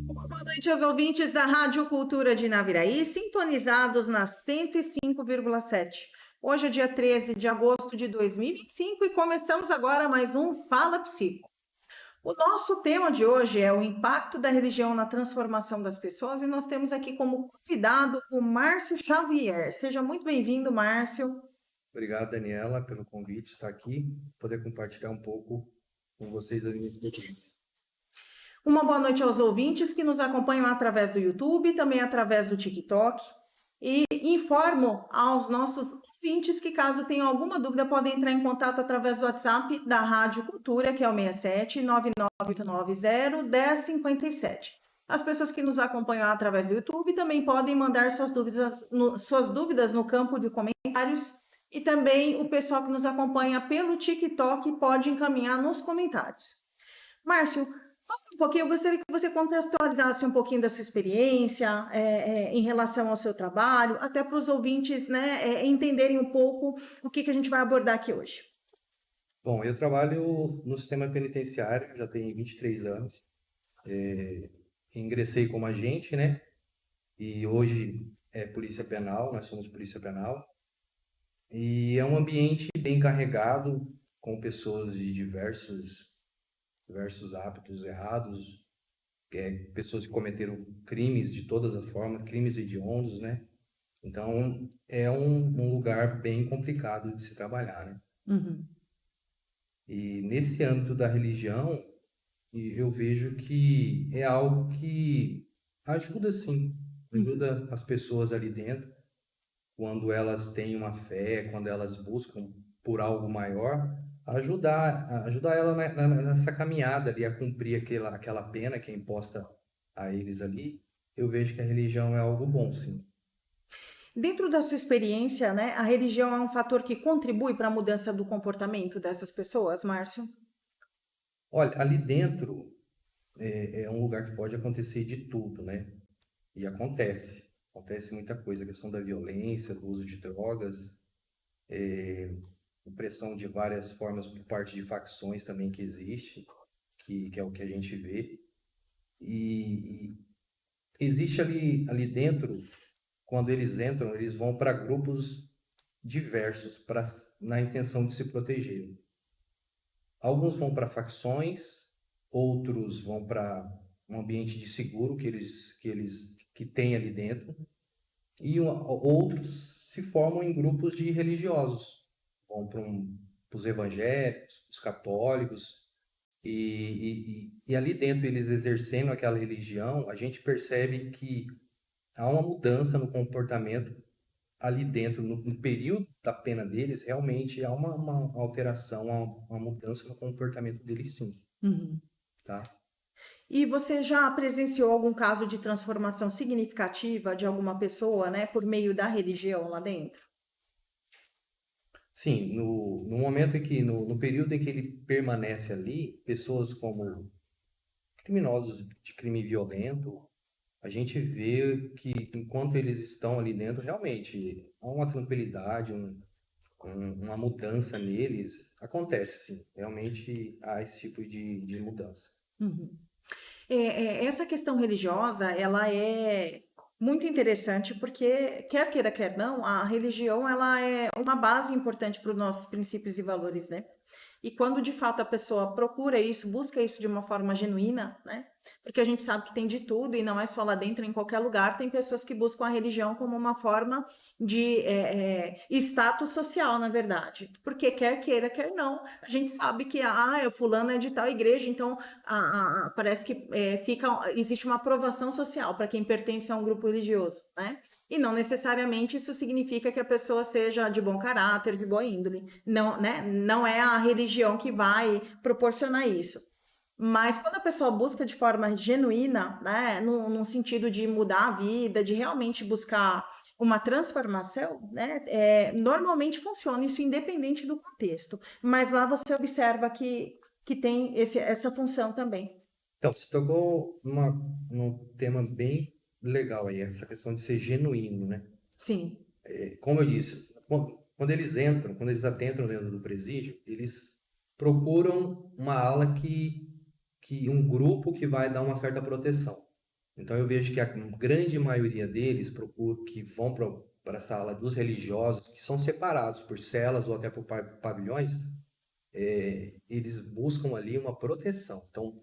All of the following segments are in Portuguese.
Boa noite aos ouvintes da Rádio Cultura de Naviraí, sintonizados na 105,7. Hoje é dia 13 de agosto de 2025 e começamos agora mais um Fala Psico. O nosso tema de hoje é o impacto da religião na transformação das pessoas e nós temos aqui como convidado o Márcio Xavier. Seja muito bem-vindo, Márcio. Obrigado, Daniela, pelo convite, estar aqui, poder compartilhar um pouco com vocês as minhas experiências. Uma boa noite aos ouvintes que nos acompanham através do YouTube, também através do TikTok. E informo aos nossos ouvintes que, caso tenham alguma dúvida, podem entrar em contato através do WhatsApp da Rádio Cultura, que é o 67 99890 1057. As pessoas que nos acompanham através do YouTube também podem mandar suas dúvidas no campo de comentários. E também o pessoal que nos acompanha pelo TikTok pode encaminhar nos comentários. Márcio, fala um pouquinho, eu gostaria que você contextualizasse um pouquinho da sua experiência em relação ao seu trabalho, até para os ouvintes entenderem um pouco o que a gente vai abordar aqui hoje. Bom, eu trabalho no sistema penitenciário, já tenho 23 anos. Ingressei como agente, né? E hoje é Polícia Penal, nós somos Polícia Penal. E é um ambiente bem carregado, com pessoas de diversos hábitos errados, pessoas que cometeram crimes de todas as formas, crimes hediondos, né? Então, é um lugar bem complicado de se trabalhar, né? Uhum. E nesse âmbito da religião, eu vejo que é algo que ajuda, sim, ajuda as pessoas ali dentro, quando elas têm uma fé, quando elas buscam por algo maior, ajudar ela nessa caminhada ali, a cumprir aquela pena que é imposta a eles ali. Eu vejo que a religião é algo bom, sim. Dentro da sua experiência, né, a religião é um fator que contribui para a mudança do comportamento dessas pessoas, Márcio? Olha, ali dentro é um lugar que pode acontecer de tudo, né? E acontece muita coisa, a questão da violência, do uso de drogas, opressão de várias formas por parte de facções também que existe, que é o que a gente vê. E existe ali dentro, quando eles entram, eles vão para grupos diversos, na intenção de se protegerem. Alguns vão para facções, outros vão para um ambiente de seguro que têm ali dentro, e outros se formam em grupos de religiosos, vão para os evangélicos, os católicos, e ali dentro eles exercendo aquela religião, a gente percebe que há uma mudança no comportamento ali dentro, no período da pena deles, realmente há uma alteração, uma mudança no comportamento deles, sim. Uhum. Tá? E você já presenciou algum caso de transformação significativa de alguma pessoa, né, por meio da religião lá dentro? Sim, no momento em que, no período em que ele permanece ali, pessoas como criminosos de crime violento, a gente vê que enquanto eles estão ali dentro, realmente há uma tranquilidade, uma mudança neles. Acontece, sim. Realmente há esse tipo de mudança. Uhum. Essa questão religiosa, ela é muito interessante porque, quer queira, quer não, a religião ela é uma base importante para os nossos princípios e valores, né? E quando de fato a pessoa procura isso, busca isso de uma forma genuína, né? Porque a gente sabe que tem de tudo e não é só lá dentro, em qualquer lugar, tem pessoas que buscam a religião como uma forma de status social, na verdade. Porque quer queira, quer não, a gente sabe que o fulano é de tal igreja, então parece que existe uma aprovação social para quem pertence a um grupo religioso, né? E não necessariamente isso significa que a pessoa seja de bom caráter, de boa índole. Não, né? Não é a religião que vai proporcionar isso. Mas quando a pessoa busca de forma genuína, né, no sentido de mudar a vida, de realmente buscar uma transformação, né, normalmente funciona isso independente do contexto. Mas lá você observa que tem essa função também. Então, você tocou num tema bem legal aí, essa questão de ser genuíno, né? Sim. Como eu disse, quando eles adentram dentro do presídio, eles procuram uma ala que um grupo que vai dar uma certa proteção. Então eu vejo que a grande maioria deles procura que vão para essa ala dos religiosos, que são separados por celas ou até por pavilhões, eles buscam ali uma proteção. Então,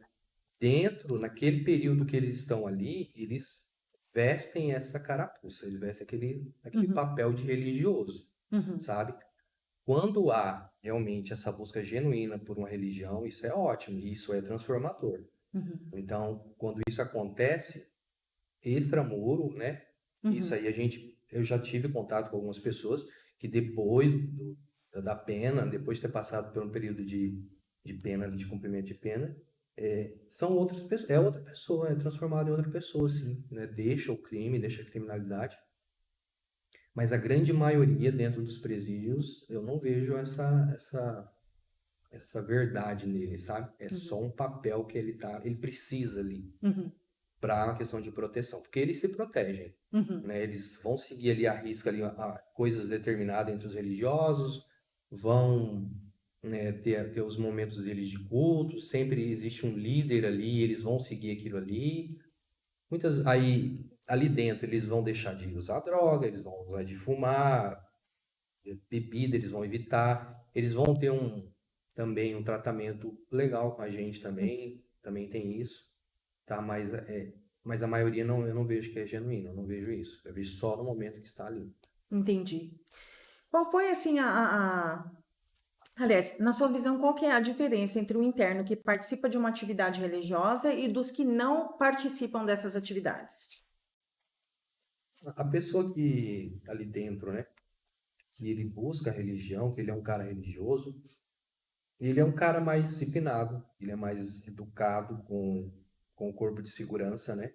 naquele período que eles estão ali, eles vestem essa carapuça, eles vestem aquele Uhum, papel de religioso, uhum, sabe? Quando há realmente essa busca genuína por uma religião, isso é ótimo, isso é transformador. uhum, Então, quando isso acontece, extramuro, né? Isso uhum, aí eu já tive contato com algumas pessoas que depois da pena, depois de ter passado por um período de pena, de cumprimento de pena, são outras pessoas, é outra pessoa, é transformado em outra pessoa, sim, né? Deixa o crime, deixa a criminalidade, mas a grande maioria dentro dos presídios, eu não vejo essa verdade nele, sabe? É só uhum, um papel que ele precisa ali uhum, para uma questão de proteção, porque eles se protegem, uhum, né? Eles vão seguir ali a risca ali coisas determinadas entre os religiosos, vão, né, ter os momentos deles de culto, sempre existe um líder ali, eles vão seguir aquilo ali. Muitas aí ali dentro eles vão deixar de usar droga, eles vão usar de fumar, bebida, eles vão evitar, eles vão ter também um tratamento legal com a gente também tem isso, tá? Mas a maioria não, eu não vejo que é genuíno, eu não vejo isso. Eu vejo só no momento que está ali. entendi. Qual foi, assim, aliás, na sua visão, qual que é a diferença entre o interno que participa de uma atividade religiosa e dos que não participam dessas atividades? A pessoa que tá ali dentro, né, que ele busca a religião, que ele é um cara religioso, ele é um cara mais disciplinado, ele é mais educado com o corpo de segurança, né?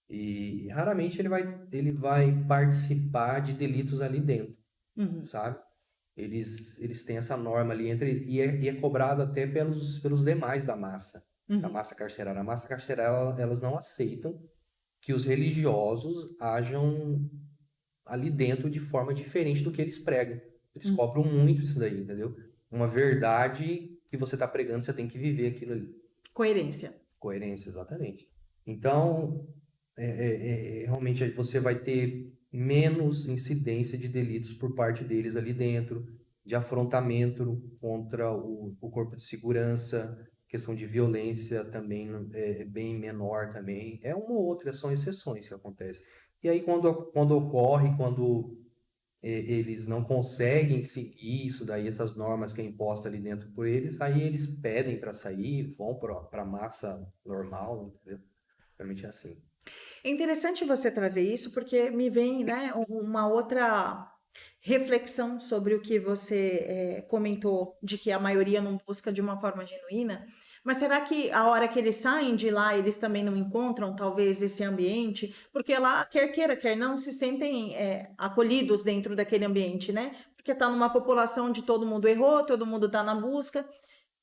E raramente ele vai participar de delitos ali dentro, Uhum, sabe? Eles têm essa norma ali e é cobrado até pelos demais da uhum, massa carcerária. A massa carcerária, elas não aceitam que os religiosos ajam ali dentro de forma diferente do que eles pregam. Eles uhum. cobram muito isso daí, entendeu? Uma verdade que você está pregando, você tem que viver aquilo ali. Coerência. Coerência, exatamente. Então, realmente você vai ter menos incidência de delitos por parte deles ali dentro, de afrontamento contra o corpo de segurança, questão de violência também é bem menor também. É uma ou outra, são exceções que acontecem. E aí quando ocorre, quando eles não conseguem seguir isso daí, essas normas que é imposta ali dentro por eles, aí eles pedem para sair, vão para a massa normal, entendeu? Realmente é assim. É interessante você trazer isso, porque me vem, né, uma outra reflexão sobre o que você comentou, de que a maioria não busca de uma forma genuína. Mas será que a hora que eles saem de lá, eles também não encontram, talvez, esse ambiente? Porque lá, quer queira, quer não, se sentem acolhidos dentro daquele ambiente, né? Porque está numa população onde todo mundo errou, todo mundo está na busca.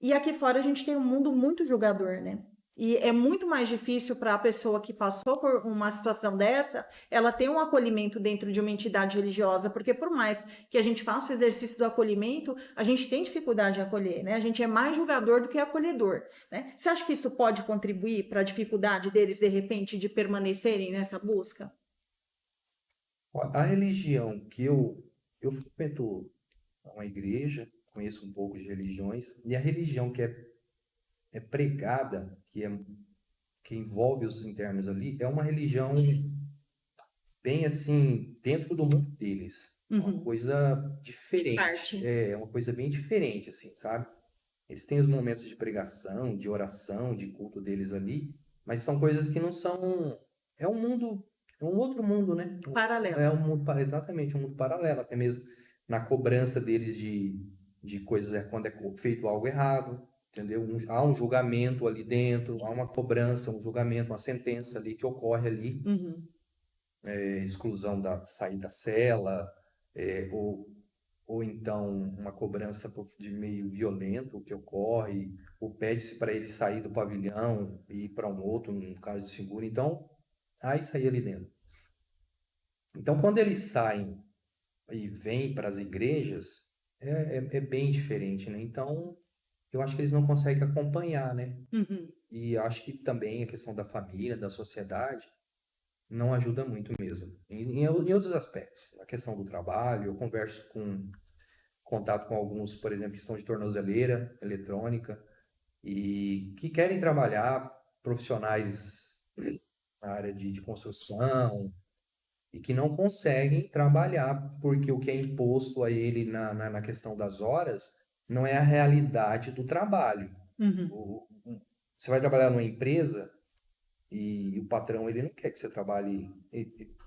E aqui fora a gente tem um mundo muito julgador, né? E é muito mais difícil para a pessoa que passou por uma situação dessa, ela ter um acolhimento dentro de uma entidade religiosa, porque por mais que a gente faça o exercício do acolhimento, a gente tem dificuldade em acolher, né? A gente é mais julgador do que acolhedor, né? Você acha que isso pode contribuir para a dificuldade deles, de repente, de permanecerem nessa busca? A religião eu frequento uma igreja, conheço um pouco de religiões, e a religião que é pregada, que envolve os internos ali, é uma religião bem assim, dentro do mundo deles. É uma Uhum. coisa diferente. Parte. É uma coisa bem diferente, assim, sabe? Eles têm os momentos de pregação, de oração, de culto deles ali, mas são coisas que não são. É um mundo, é um outro mundo, né? Paralelo. É um mundo, exatamente, um mundo paralelo, até mesmo na cobrança deles de coisas, quando é feito algo errado, entendeu? Há um julgamento ali dentro, há uma cobrança, um julgamento, uma sentença ali que ocorre ali, Uhum. exclusão da sair da cela, é, ou, ou então uma cobrança de meio violento que ocorre, ou pede-se para ele sair do pavilhão e ir para um outro, no caso de seguro. Então, há isso aí ali dentro. Então, quando eles saem e vem para as igrejas, é bem diferente, né? Então, eu acho que eles não conseguem acompanhar, né? Uhum. E acho que também a questão da família, da sociedade, não ajuda muito mesmo. Em outros aspectos. A questão do trabalho, eu converso com contato com alguns, por exemplo, que estão de tornozeleira eletrônica e que querem trabalhar, profissionais na área de construção, e que não conseguem trabalhar porque o que é imposto a ele na questão das horas não é a realidade do trabalho. Uhum. Você vai trabalhar numa empresa e o patrão ele não quer que você trabalhe,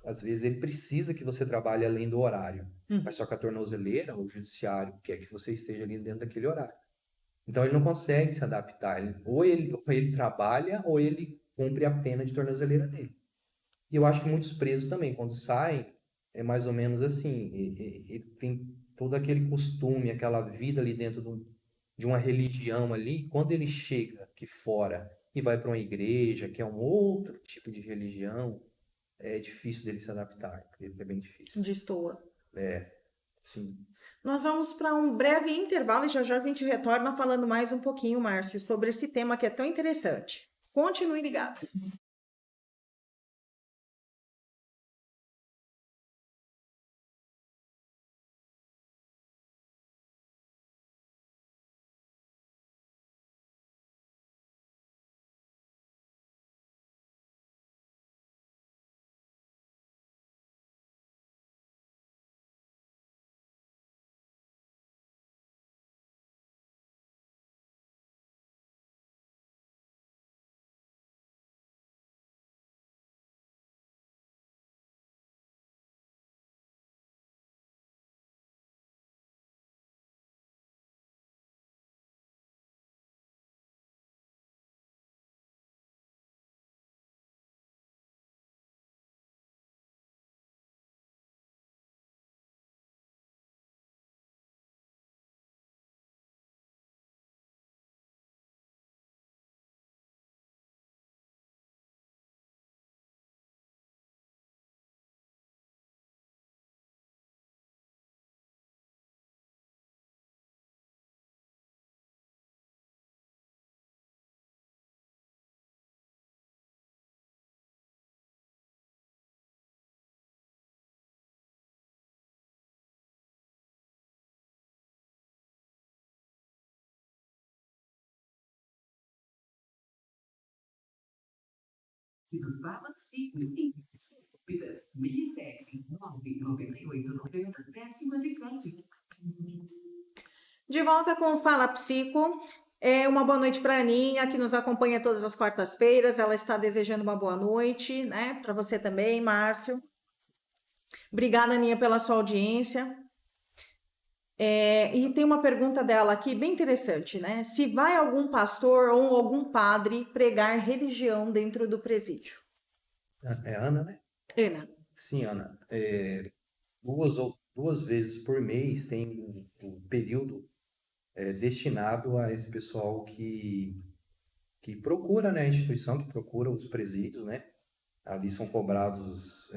às vezes ele precisa que você trabalhe além do horário, mas Uhum. só que a tornozeleira, o judiciário quer que você esteja ali dentro daquele horário. Então ele não consegue se adaptar. Ou ele trabalha ou ele cumpre a pena de tornozeleira dele. E eu acho que muitos presos também, quando saem, é mais ou menos assim. E tem todo aquele costume, aquela vida ali dentro de uma religião ali. Quando ele chega aqui fora e vai para uma igreja, que é um outro tipo de religião, é difícil dele se adaptar. É bem difícil. Destoa. Sim. Nós vamos para um breve intervalo e já já a gente retorna falando mais um pouquinho, Márcio, sobre esse tema que é tão interessante. Continue ligados. do Papa do Ciclo em suas dúvidas. 67 998 90 1057. De volta com o Fala Psico. Uma boa noite para a Aninha, que nos acompanha todas as quartas-feiras. Ela está desejando uma boa noite, né? Para você também, Márcio. Obrigada, Aninha, pela sua audiência. E tem uma pergunta dela aqui bem interessante, né? Se vai algum pastor ou algum padre pregar religião dentro do presídio? É Ana, né? Ana. Sim, Ana. Duas vezes por mês tem um período destinado a esse pessoal que procura, né, a instituição que procura os presídios, né? Ali são cobrados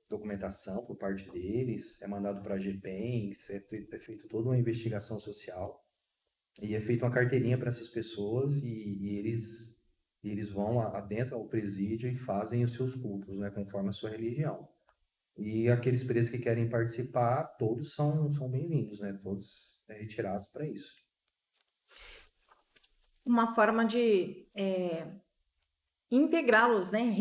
documentação por parte deles, é mandado para a GPEM, é feito toda uma investigação social e é feita uma carteirinha para essas pessoas e eles vão adentro ao presídio e fazem os seus cultos, né, conforme a sua religião. E aqueles presos que querem participar, todos são bem-vindos, né? Todos retirados para isso. Uma forma de integrá-los, né?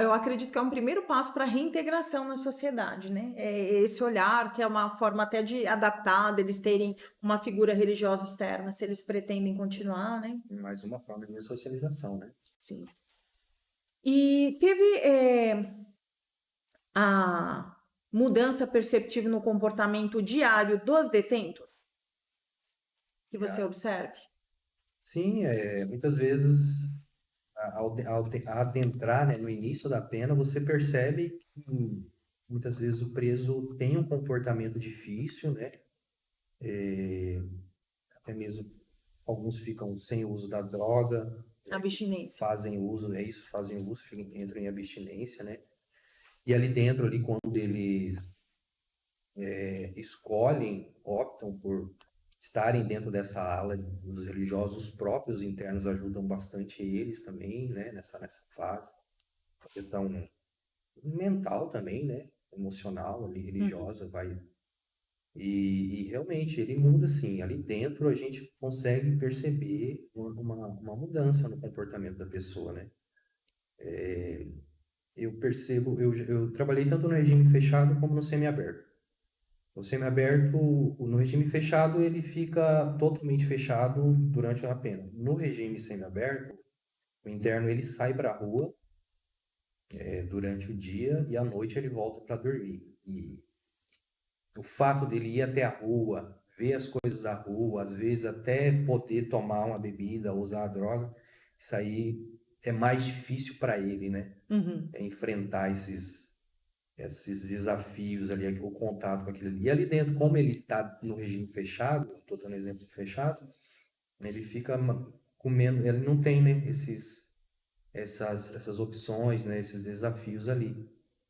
Eu acredito que é um primeiro passo para a reintegração na sociedade, né? Esse olhar que é uma forma até de adaptar, deles terem uma figura religiosa externa, se eles pretendem continuar, né? Mais uma forma de socialização, né? Sim. E teve a mudança perceptível no comportamento diário dos detentos que você observe? Sim, muitas vezes ao adentrar, né, no início da pena, você percebe que muitas vezes o preso tem um comportamento difícil, né? Até mesmo alguns ficam sem o uso da droga, Abstinência. fazem uso, entram em abstinência, né? E ali dentro, ali, quando eles escolhem, optam por estarem dentro dessa ala dos religiosos, os próprios internos ajudam bastante eles também, né, nessa fase. A questão mental também, né, emocional ali, religiosa, vai. E realmente ele muda assim. Ali dentro a gente consegue perceber uma mudança no comportamento da pessoa, né? Eu percebo, eu trabalhei tanto no regime fechado como no semiaberto. O semiaberto, no regime fechado, ele fica totalmente fechado durante a pena. No regime semiaberto, o interno ele sai para a rua durante o dia e à noite ele volta para dormir. E o fato dele ir até a rua, ver as coisas da rua, às vezes até poder tomar uma bebida, usar a droga, isso aí é mais difícil para ele, né? Uhum. É enfrentar esses desafios ali, o contato com aquilo ali. E ali dentro, como ele está no regime fechado, estou dando exemplo de fechado, ele fica comendo, ele não tem, né, essas opções, né, esses desafios ali.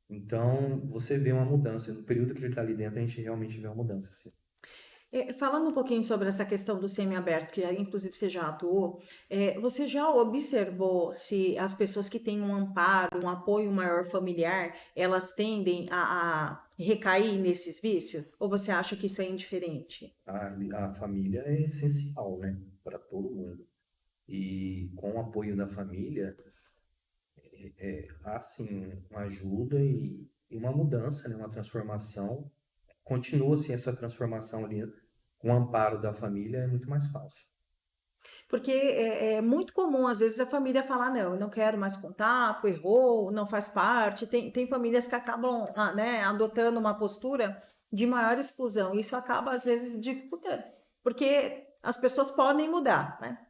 Então, você vê uma mudança. No período que ele está ali dentro, a gente realmente vê uma mudança, sim. Falando um pouquinho sobre essa questão do semiaberto, que aí, inclusive você já atuou, você já observou se as pessoas que têm um amparo, um apoio maior familiar, elas tendem a recair nesses vícios? Ou você acha que isso é indiferente? A família é essencial, né, para todo mundo. E com o apoio da família, há sim uma ajuda e uma mudança, né, uma transformação. Continua-se essa transformação ali com o amparo da família, é muito mais fácil. Porque é muito comum, às vezes, a família falar, não, eu não quero mais contato, errou, não faz parte. Tem famílias que acabam, né, adotando uma postura de maior exclusão. Isso acaba, às vezes, dificultando, porque as pessoas podem mudar, né?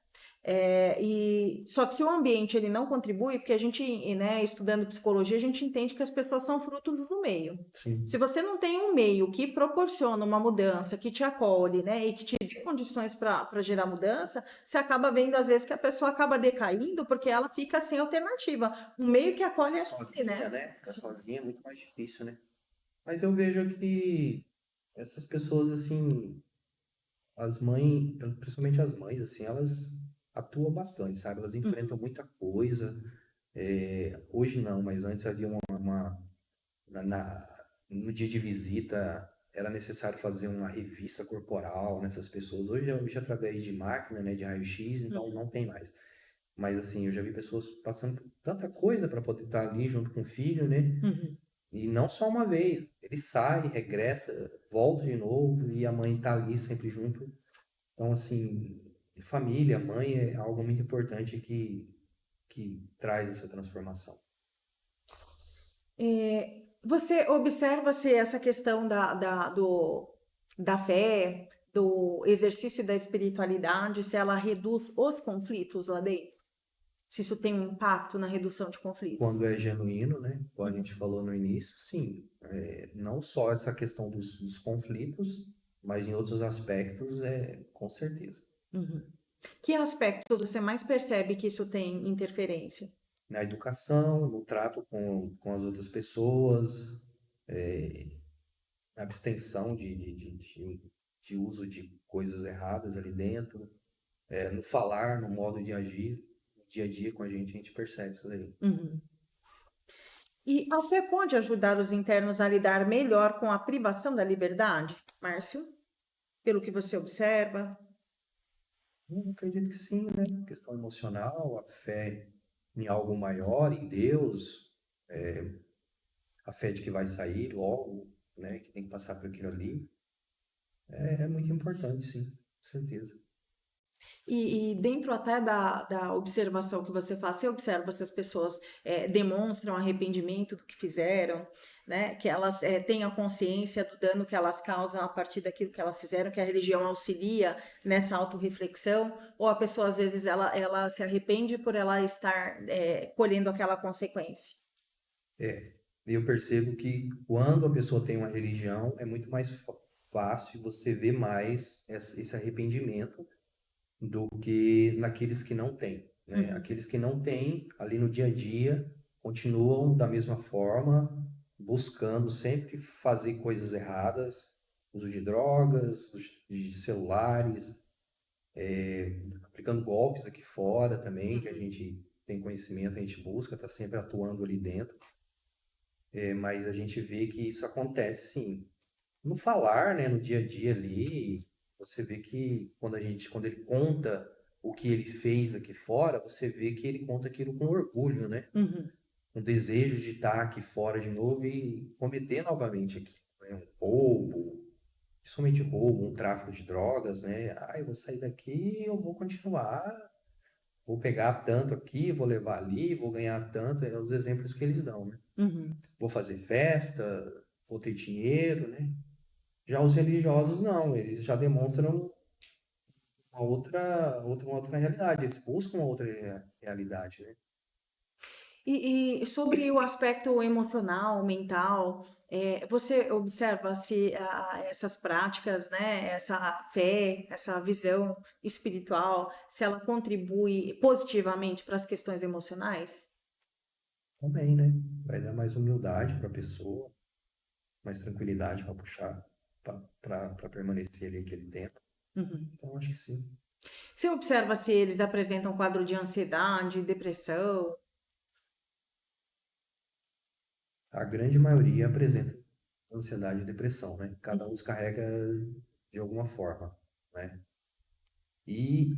Só que se o ambiente ele não contribui, porque a gente, né, estudando psicologia, a gente entende que as pessoas são frutos do meio. Se Sim. você não tem um meio que proporciona uma mudança, que te acolhe, né, e que te dê condições para gerar mudança, você acaba vendo às vezes que a pessoa acaba decaindo porque ela fica sem alternativa. Um meio que acolhe é aquele, Sozinha, né? né? Ficar sozinha é muito mais difícil, né? Mas eu vejo que essas pessoas, assim, as mães, principalmente as mães, assim, elas atuam bastante, sabe? Elas enfrentam Uhum. muita coisa. Hoje não, mas antes havia na, na- no dia de visita era necessário fazer uma revista corporal nessas pessoas. Hoje através de máquina, né, de raio-x, então não tem mais. Mas assim, eu já vi pessoas passando por tanta coisa para poder estar ali junto com o filho, né? Uhum. E não só uma vez. Ele sai, regressa, volta de novo e a mãe tá ali sempre junto. Então, assim, família, mãe é algo muito importante que traz essa transformação. Você observa se essa questão da fé, do exercício da espiritualidade, se ela reduz os conflitos lá dentro? Se isso tem um impacto na redução de conflitos? Quando é genuíno, né? Como a Uhum. gente falou no início, sim. Não só essa questão dos conflitos, mas em outros aspectos, com certeza. Uhum. Que aspectos você mais percebe que isso tem interferência? Na educação, no trato com as outras pessoas, é, na abstenção de uso de coisas erradas ali dentro, no falar, no modo de agir, no dia a dia com a gente percebe isso daí. Uhum. E a fé pode ajudar os internos a lidar melhor com a privação da liberdade, Márcio? Pelo que você observa? Eu acredito que sim, né? Questão emocional, a fé em algo maior, em Deus, a fé de que vai sair logo, né? Que tem que passar por aquilo ali. É muito importante, sim, com certeza. E dentro até da observação que você faz, você observa se as pessoas demonstram arrependimento do que fizeram, né? Que elas tenham consciência do dano que elas causam a partir daquilo que elas fizeram, que a religião auxilia nessa autorreflexão, ou a pessoa às vezes ela se arrepende por ela estar colhendo aquela consequência. Eu percebo que quando a pessoa tem uma religião, é muito mais fácil você ver mais esse arrependimento do que naqueles que não têm, né? Uhum. Aqueles que não têm, ali no dia a dia, continuam da mesma forma, buscando sempre fazer coisas erradas, uso de drogas, uso de celulares, aplicando golpes aqui fora também, que a gente tem conhecimento, a gente busca, está sempre atuando ali dentro. Mas a gente vê que isso acontece sim. No falar, né, no dia a dia ali, você vê que quando ele conta o que ele fez aqui fora, você vê que ele conta aquilo com orgulho, né? Uhum. Um desejo de estar aqui fora de novo e cometer novamente aqui, né? Um roubo, principalmente roubo, um tráfico de drogas, né? Ah, eu vou sair daqui, eu vou continuar, vou pegar tanto aqui, vou levar ali, vou ganhar tanto, é os exemplos que eles dão, né? Uhum. Vou fazer festa, vou ter dinheiro, né? Já os religiosos não, eles já demonstram uma outra realidade, eles buscam uma outra realidade, né? E sobre o aspecto emocional, mental, você observa se essas práticas, né, essa fé, essa visão espiritual, se ela contribui positivamente para as questões emocionais? Também, né? Vai dar mais humildade para a pessoa, mais tranquilidade para puxar, para permanecer ali aquele tempo. Uhum. Então, acho que sim. Você observa se eles apresentam quadro de ansiedade, depressão? A grande maioria apresenta ansiedade e depressão, né? Cada um descarrega de alguma forma, né?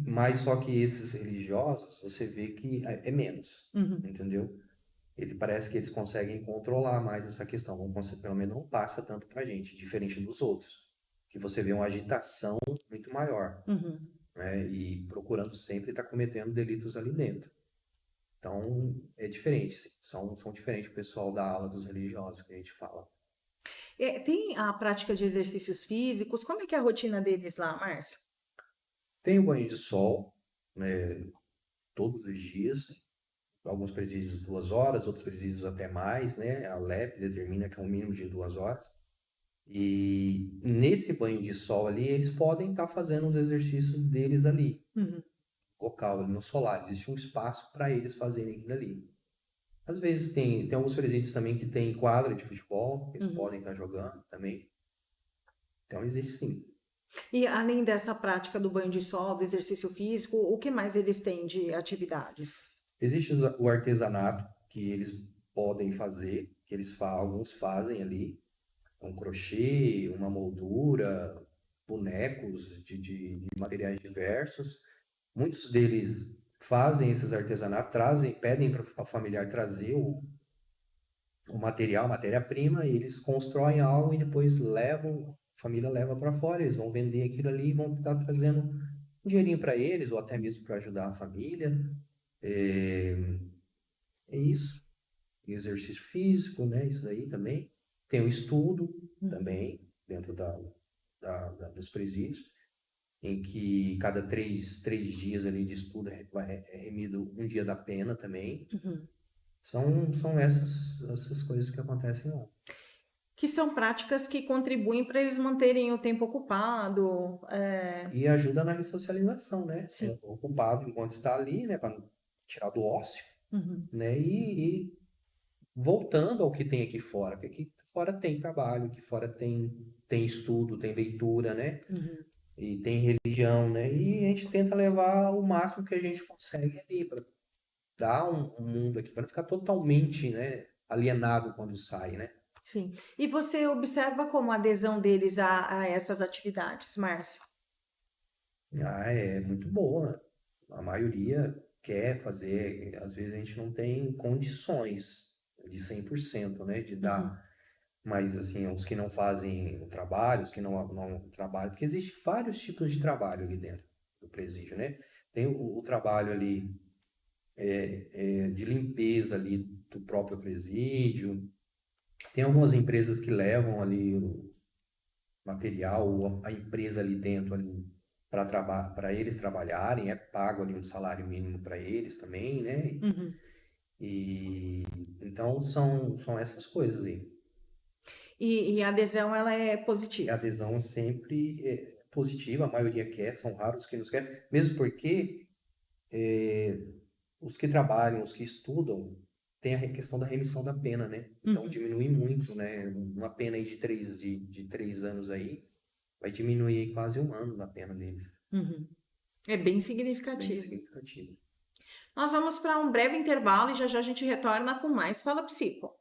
Mas só que esses religiosos, você vê que é menos, Uhum. entendeu? Ele parece que eles conseguem controlar mais essa questão, pelo menos não passa tanto pra gente, diferente dos outros, que você vê uma agitação muito maior, Uhum. né? E procurando sempre estar cometendo delitos ali dentro. Então, é diferente, sim. São diferentes o pessoal da ala dos religiosos que a gente fala. Tem a prática de exercícios físicos? Como é que é a rotina deles lá, Márcio? Tem o banho de sol, né, todos os dias, alguns presídios 2 horas, outros presídios até mais, né? A LEP determina que é um mínimo de 2 horas. E nesse banho de sol ali, eles podem estar fazendo os exercícios deles ali, Uhum. local, ali no solar. Existe um espaço para eles fazerem aquilo ali. Às vezes tem alguns presídios também que tem quadra de futebol, eles Uhum. podem estar jogando também. Então existe sim. E além dessa prática do banho de sol, do exercício físico, o que mais eles têm de atividades? Existe o artesanato que eles podem fazer, que alguns fazem ali, um crochê, uma moldura, bonecos de materiais diversos. Muitos deles fazem esses artesanatos, pedem para o familiar trazer o material, matéria-prima, e eles constroem algo e depois a família leva para fora, eles vão vender aquilo ali e vão estar trazendo um dinheirinho para eles, ou até mesmo para ajudar a família. É, é isso. E exercício físico, né? Isso daí também. Tem o estudo Uhum. também, dentro dos presídios, em que cada três dias ali de estudo é remido um dia da pena também. Uhum. São essas coisas que acontecem lá. Que são práticas que contribuem para eles manterem o tempo ocupado. E ajuda na ressocialização, né? Sim. É ocupado enquanto está ali, né? Para tirar do ócio, Uhum. né? E voltando ao que tem aqui fora, porque aqui fora tem trabalho, aqui fora tem estudo, tem leitura, né? Uhum. E tem religião, né? E a gente tenta levar o máximo que a gente consegue ali para dar um mundo aqui, para não ficar totalmente, né, alienado quando sai, né? Sim. E você observa como a adesão deles a essas atividades, Márcio? Ah, é muito boa. A maioria quer fazer, às vezes a gente não tem condições de 100%, né, de Uhum. dar. Mas, assim, os que não fazem o trabalho, os que não trabalham, porque existe vários tipos de trabalho ali dentro do presídio, né? Tem o trabalho ali de limpeza ali do próprio presídio. Tem algumas empresas que levam ali o material, ou a empresa ali dentro ali para eles trabalharem, é pago ali um salário mínimo para eles também, né? Uhum. E então são essas coisas aí. E a adesão ela é A positiva. adesão é sempre positiva, a maioria quer, são raros que nos querem, mesmo porque os que trabalham, os que estudam, tem a questão da remissão da pena, né? Então Uhum. diminui muito, né? Uma pena aí de 3 anos aí vai diminuir aí quase 1 ano na pena deles. Uhum. É bem Bem significativo. significativo. Nós vamos para um breve intervalo e já já a gente retorna com mais Fala Psico.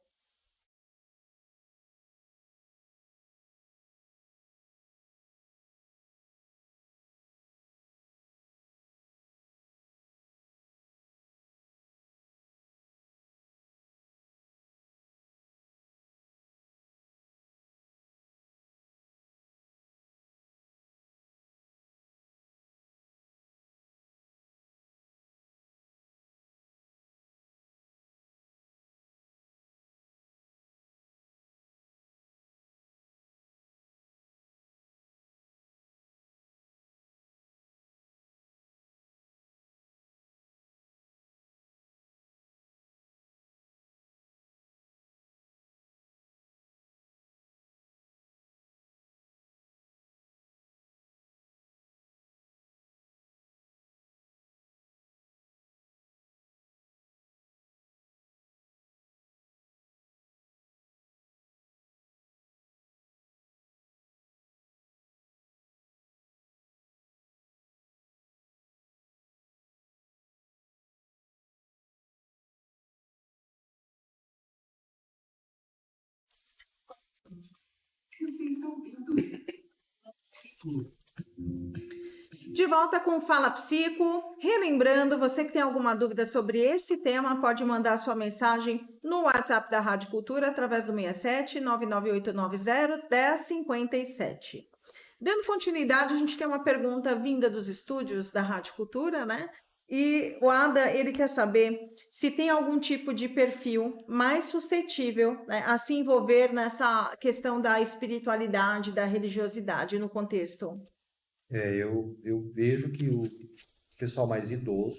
Você está ouvindo Psico. De volta com o Fala Psico. Relembrando, você que tem alguma dúvida sobre esse tema, pode mandar sua mensagem no WhatsApp da Rádio Cultura através do 67 99890 1057. Dando continuidade, a gente tem uma pergunta vinda dos estúdios da Rádio Cultura, né? E o Ada, ele quer saber se tem algum tipo de perfil mais suscetível, né, a se envolver nessa questão da espiritualidade, da religiosidade no contexto. Eu vejo que o pessoal mais idoso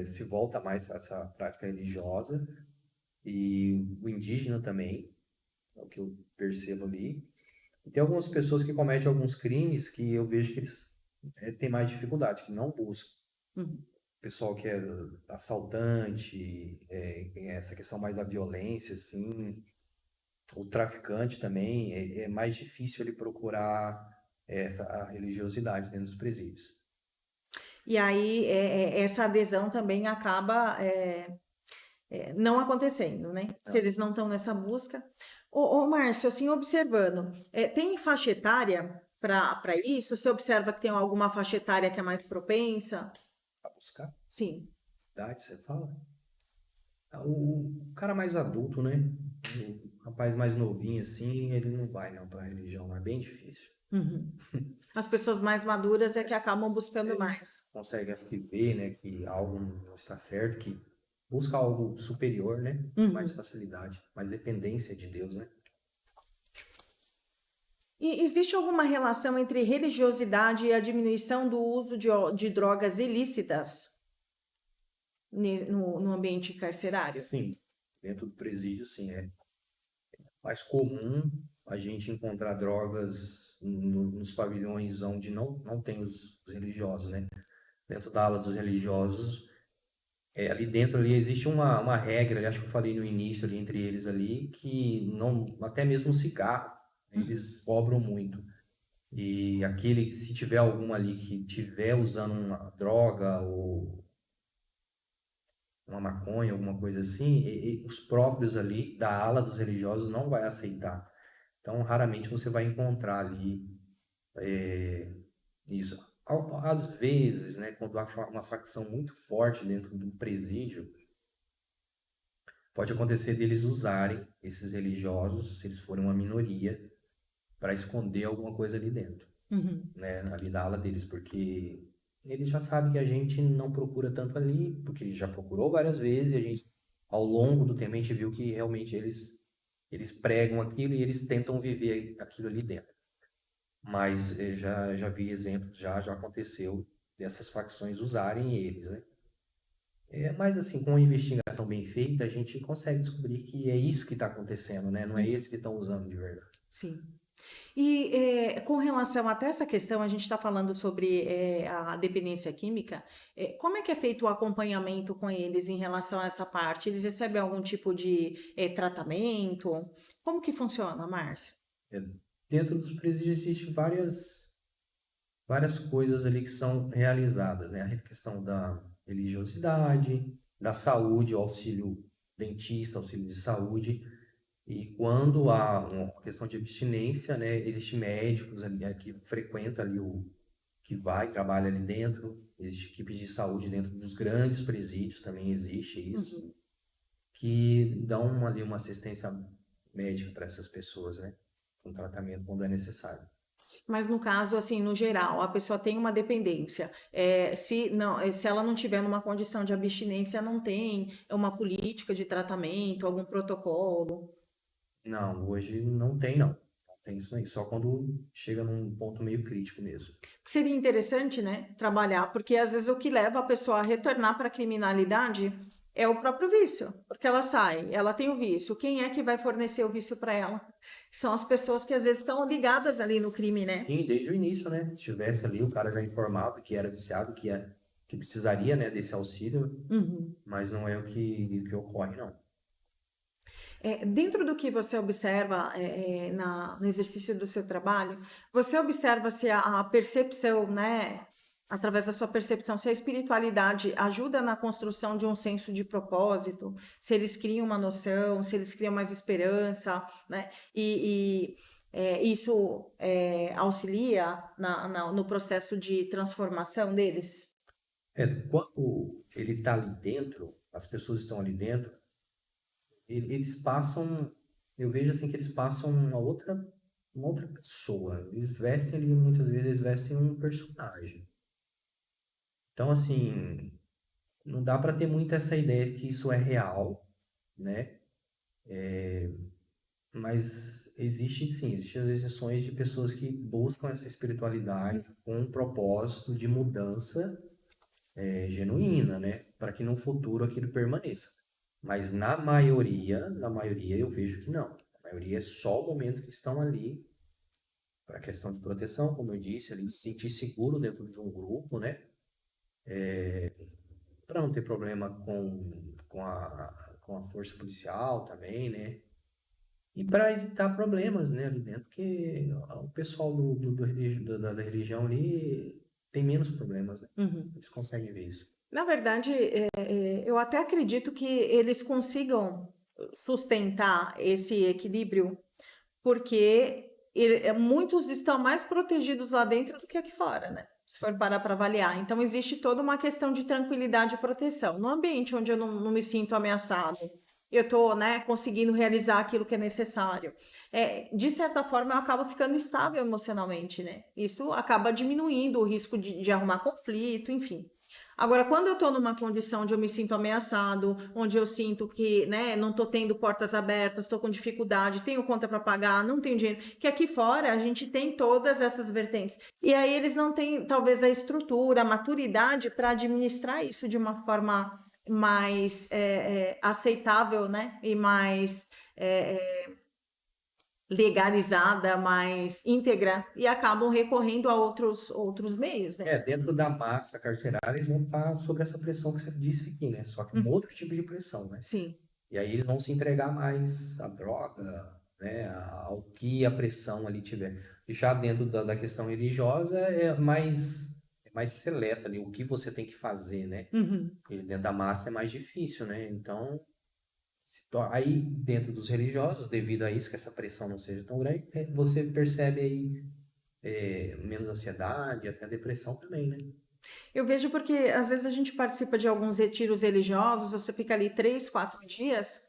se volta mais para essa prática religiosa e o indígena também, é o que eu percebo ali. E tem algumas pessoas que cometem alguns crimes que eu vejo que eles têm mais dificuldade, que não buscam. Uhum. Pessoal que é assaltante, essa questão mais da violência, assim, o traficante também, é mais difícil ele procurar a religiosidade dentro dos presídios. E aí, essa adesão também acaba não acontecendo, né? Se Não. eles não estão nessa busca. Ô, Márcio, assim, observando, tem faixa etária para isso? Você observa que tem alguma faixa etária que é mais propensa? Para buscar Sim. idade, você fala? O cara mais adulto, né? O rapaz mais novinho, assim, ele não vai não para religião, é bem difícil. Uhum. As pessoas mais maduras é que Mas acabam buscando ele mais. consegue acho que ver, né, que algo não está certo, que busca algo superior, né? Mais Uhum. facilidade, mais dependência de Deus, né? E existe alguma relação entre religiosidade e a diminuição do uso de drogas ilícitas no ambiente carcerário? Sim, dentro do presídio, sim, é mais comum a gente encontrar drogas nos pavilhões onde não tem os religiosos, né? Dentro da ala dos religiosos, ali dentro ali existe uma regra, acho que eu falei no início ali entre eles ali, que não, até mesmo cigarro, Uhum. eles cobram muito. E aquele, se tiver algum ali que tiver usando uma droga ou uma maconha, alguma coisa assim, os próprios ali da ala dos religiosos não vai aceitar. Então, raramente você vai encontrar ali isso. Às vezes, né, quando há uma facção muito forte dentro do presídio, pode acontecer deles usarem esses religiosos, se eles forem uma minoria, para esconder alguma coisa ali dentro, Uhum. né, ali da ala deles, porque eles já sabem que a gente não procura tanto ali, porque já procurou várias vezes e a gente, ao longo do tempo, a gente viu que realmente eles pregam aquilo e eles tentam viver aquilo ali dentro. Mas já vi exemplos, já aconteceu dessas facções usarem eles, né? Mas assim, com uma investigação bem feita, a gente consegue descobrir que é isso que está acontecendo, né? Não é eles que estão usando de verdade. Sim. E com relação até essa questão, a gente está falando sobre a dependência química, como é que é feito o acompanhamento com eles em relação a essa parte? Eles recebem algum tipo de tratamento? Como que funciona, Márcio? É, dentro dos presídios existem várias coisas ali que são realizadas, né? A questão da religiosidade, da saúde, o auxílio dentista, auxílio de saúde. E quando há uma questão de abstinência, né? Existem médicos ali, que frequentam ali que vai, trabalha ali dentro. Existe equipe de saúde dentro dos grandes presídios, também existe isso, Uhum. que dão ali uma assistência médica para essas pessoas, né? Um tratamento quando é necessário. Mas no caso, assim, no geral, a pessoa tem uma dependência. Se não, se ela não tiver numa condição de abstinência, não tem uma política de tratamento, algum protocolo. Não, hoje não tem, não. Não tem isso aí. Só quando chega num ponto meio crítico mesmo. Seria interessante, né, trabalhar, porque às vezes o que leva a pessoa a retornar para a criminalidade é o próprio vício, porque ela sai, ela tem o vício. Quem é que vai fornecer o vício para ela? São as pessoas que às vezes estão ligadas ali no crime, né? Sim, desde o início, né? Se tivesse ali, o cara já informado que era viciado, que precisaria, né, desse auxílio, Uhum. mas não é o que ocorre, não. Dentro do que você observa no exercício do seu trabalho, você observa se a percepção, né, através da sua percepção, se a espiritualidade ajuda na construção de um senso de propósito, se eles criam uma noção, se eles criam mais esperança, né, isso auxilia no processo de transformação deles? Quando ele está ali dentro, as pessoas estão ali dentro, eles passam, eu vejo assim que eles passam uma outra pessoa. Eles vestem ali, muitas vezes eles vestem um personagem. Então, assim, não dá para ter muito essa ideia que isso é real, né? Mas existe sim, existem as exceções de pessoas que buscam essa espiritualidade com um propósito de mudança genuína, né? Para que no futuro aquilo permaneça. Mas na maioria eu vejo que não. A maioria é só o momento que estão ali para a questão de proteção, como eu disse, ali se sentir seguro dentro de um grupo, né? Para não ter problema com a força policial também, né? E para evitar problemas, né, ali dentro, porque o pessoal da religião ali tem menos problemas, né? Uhum. Eles conseguem ver isso. Na verdade, eu até acredito que eles consigam sustentar esse equilíbrio, porque muitos estão mais protegidos lá dentro do que aqui fora, né? Se for parar para avaliar. Então, existe toda uma questão de tranquilidade e proteção. No ambiente onde eu não me sinto ameaçado, eu estou, né, conseguindo realizar aquilo que é necessário. De certa forma, eu acabo ficando estável emocionalmente, né? Isso acaba diminuindo o risco de arrumar conflito, enfim. Agora, quando eu estou numa condição onde eu me sinto ameaçado, onde eu sinto que, né, não estou tendo portas abertas, estou com dificuldade, tenho conta para pagar, não tenho dinheiro, que aqui fora a gente tem todas essas vertentes. E aí eles não têm, talvez, a estrutura, a maturidade para administrar isso de uma forma mais aceitável, né, e mais legalizada, mais íntegra, e acabam recorrendo a outros meios, né? Dentro da massa carcerária, eles vão estar sob essa pressão que você disse aqui, né? Só que um outro tipo de pressão, né? Sim. E aí eles vão se entregar mais à droga, né? Ao que a pressão ali tiver. E já dentro da questão religiosa é mais seleta ali, o que você tem que fazer, né? Uhum. E dentro da massa é mais difícil, né? Então, aí dentro dos religiosos, devido a isso, que essa pressão não seja tão grande, você percebe aí menos ansiedade, até depressão também, né? Eu vejo porque às vezes a gente participa de alguns retiros religiosos, você fica ali 3, 4 dias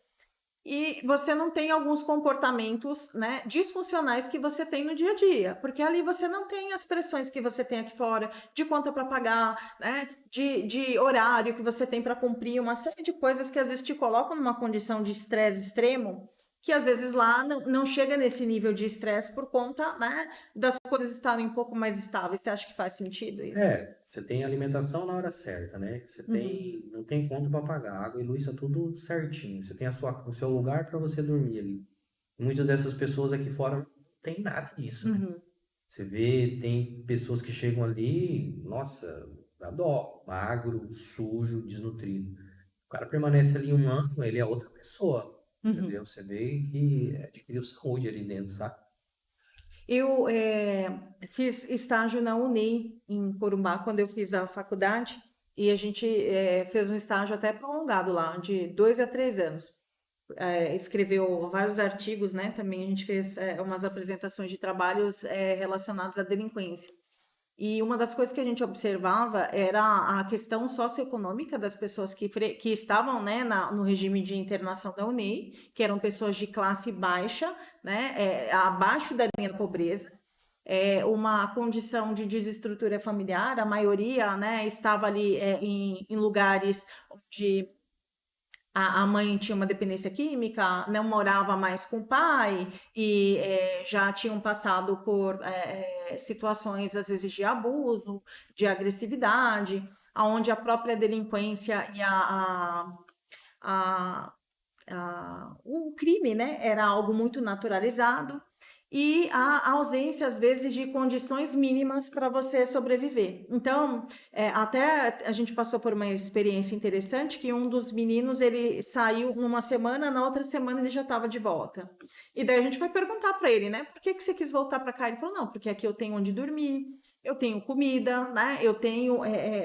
e você não tem alguns comportamentos, né, disfuncionais que você tem no dia a dia, porque ali você não tem as pressões que você tem aqui fora, de conta para pagar, né, de horário que você tem para cumprir, uma série de coisas que às vezes te colocam numa condição de estresse extremo, que às vezes lá não chega nesse nível de estresse por conta, né, das coisas estarem um pouco mais estáveis. Você acha que faz sentido isso? Você tem alimentação na hora certa, né? Você Uhum. não tem conta para pagar, água e luz, tá tudo certinho. Você tem o seu lugar para você dormir ali. Muitas dessas pessoas aqui fora tem nada disso, né? Uhum. Você vê, tem pessoas que chegam ali, nossa, dá dó, magro, sujo, desnutrido. O cara permanece ali um ano, ele é outra pessoa, Uhum. entendeu? Você vê que adquiriu saúde ali dentro, sabe? Eu fiz estágio na UNEI, em Corumbá, quando eu fiz a faculdade, e a gente fez um estágio até prolongado lá, de 2 a 3 anos. Escreveu vários artigos, né? Também a gente fez umas apresentações de trabalhos relacionados à delinquência. E uma das coisas que a gente observava era a questão socioeconômica das pessoas que estavam, né, no regime de internação da UNEI, que eram pessoas de classe baixa, né, abaixo da linha da pobreza, uma condição de desestrutura familiar, a maioria, né, estava ali em lugares onde a mãe tinha uma dependência química, não morava mais com o pai e já tinham passado por situações, às vezes, de abuso, de agressividade, onde a própria delinquência e a, o crime, né, era algo muito naturalizado e a ausência, às vezes, de condições mínimas para você sobreviver. Então, até a gente passou por uma experiência interessante que um dos meninos, ele saiu numa semana, na outra semana ele já estava de volta. E daí a gente foi perguntar para ele, né, por que que você quis voltar para cá? Ele falou, não, porque aqui eu tenho onde dormir, eu tenho comida, né, eu tenho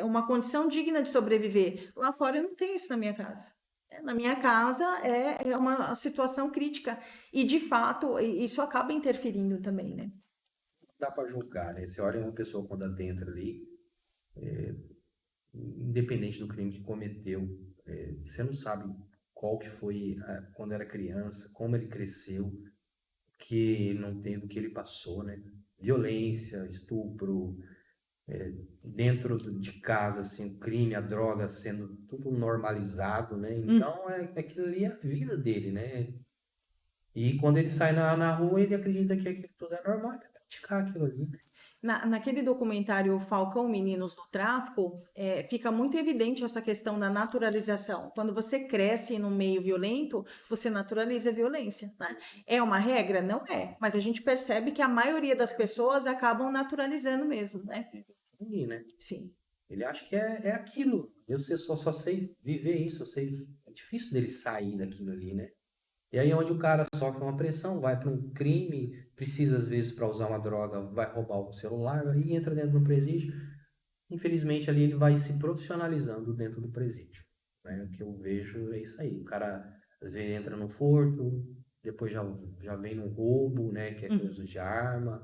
uma condição digna de sobreviver. Lá fora eu não tenho isso na minha casa. Na minha casa é uma situação crítica e, de fato, isso acaba interferindo também, né? Dá pra julgar, né? Você olha uma pessoa quando adentra ali, independente do crime que cometeu, você não sabe qual que foi quando era criança, como ele cresceu, o que não teve, o que ele passou, né? Violência, estupro, dentro de casa, assim, o crime, a droga sendo tudo normalizado, né? Hum. Então, aquilo ali é a vida dele, né? E quando ele sai na rua, ele acredita que aquilo tudo é normal, ele vai praticar aquilo ali, né? Naquele documentário Falcão Meninos do Tráfico, fica muito evidente essa questão da naturalização. Quando você cresce num meio violento, você naturaliza a violência, né? É uma regra? Não é, mas a gente percebe que a maioria das pessoas acabam naturalizando mesmo, né? Ali, né? Sim. Ele acha que é aquilo. Só sei viver isso, eu sei. É difícil dele sair daquilo ali, né? E aí, onde o cara sofre uma pressão, vai para um crime, precisa às vezes para usar uma droga, vai roubar o celular, aí entra dentro do presídio. Infelizmente, ali ele vai se profissionalizando dentro do presídio. Né? O que eu vejo é isso aí. O cara às vezes entra no furto, depois já vem no roubo, né? Que é com Uhum. uso de arma.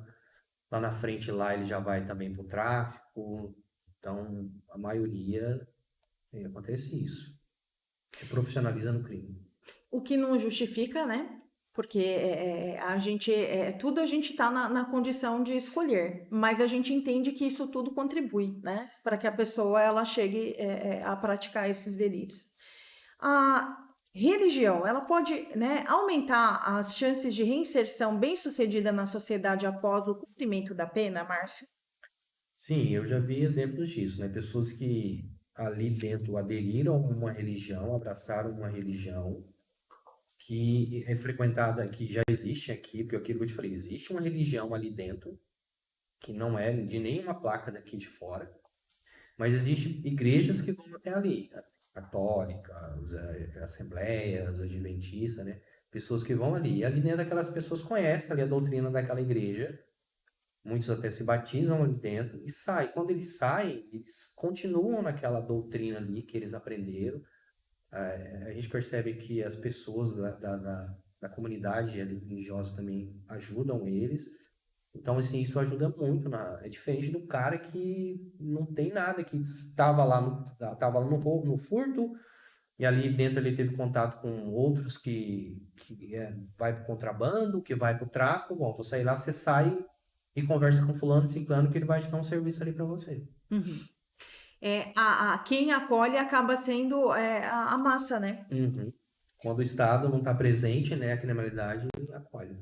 Lá na frente, lá ele já vai também para o tráfico. Então, a maioria acontece isso. Se profissionaliza no crime. O que não justifica, né? Porque a gente, tudo a gente está na condição de escolher, mas a gente entende que isso tudo contribui, né? Para que a pessoa ela chegue a praticar esses delitos. A religião, ela pode, né, aumentar as chances de reinserção bem-sucedida na sociedade após o cumprimento da pena, Márcio? Sim, eu já vi exemplos disso, né? Pessoas que ali dentro aderiram a uma religião, abraçaram uma religião que é frequentada, que já existe aqui, porque aquilo que eu te falei, existe uma religião ali dentro, que não é de nenhuma placa daqui de fora, mas existem igrejas que vão até ali, católicas, assembleias, adventistas, né? Pessoas que vão ali, e ali dentro aquelas pessoas conhecem ali a doutrina daquela igreja, muitos até se batizam ali dentro e saem. Quando eles saem, eles continuam naquela doutrina ali que eles aprenderam. A gente percebe que as pessoas da comunidade religiosa também ajudam eles. Então, assim, isso ajuda muito. É diferente do cara que não tem nada, que estava lá no furto, e ali dentro ele teve contato com outros que vai para o contrabando, que vai para o tráfico. Bom, vou sair lá, você sai e conversa com fulano, ciclano, que ele vai te dar um serviço ali para você. Uhum. Quem acolhe acaba sendo a massa, né? Uhum. Quando o Estado não está presente, né, a criminalidade acolhe.